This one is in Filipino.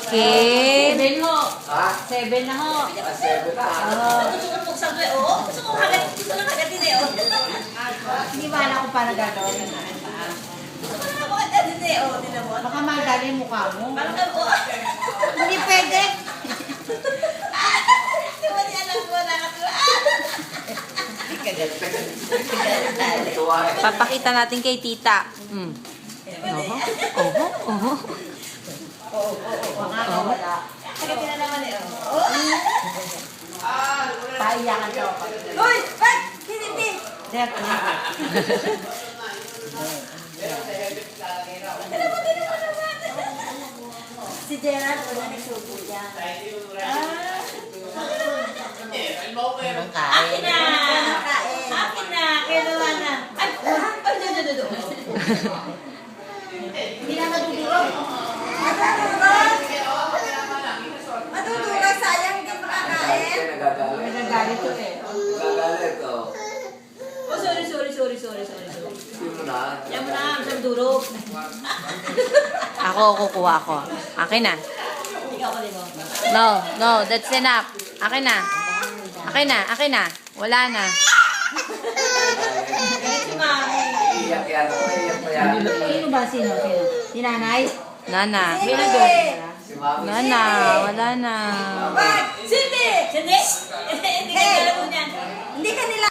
Kim. 7 ho. Ha? 7 na ho. 7 na. Gusto ko buksan ko eh. Oo, gusto ko kagat. Gusto lang kagatin eh. Oh. Hindi ba alam kung paano gagawin? Gusto ko lang kagatin eh. Oh, tinan mo. Baka magali yung mukha mo. Parang oh. Hindi pwede. Di ba niya alam ko nakatuwa? Tuwa eh. Papakita natin kay tita. Mm. Oho. Baka wala. Kagatin na naman eh. Oh. Paiyakan daw. Uy! Ba't? Hindi. Dek, Si Gerald, wala nagsubo yan. Akin na! Akin na! Kailangan na! Ay! Do. hindi na madudurog. Matutulog, sayang hindi makakain. Nagagalit. Nagagalit to eh. Nagagalit, oh. Oh, sorry. Hindi mo na. Yan mo na, isang durog. Ako, kukuha ko. Akin na. Ikaw ko din mo. No, that's enough. Akin na. Wala na. Galit si Mami. Iyak yan. Iyak pa yan. Sino ba? Sino? Si nanay? Nana. Si Mami. Nana, wala na. Cindy! Hindi ka alam mo niyan. Hindi ka nila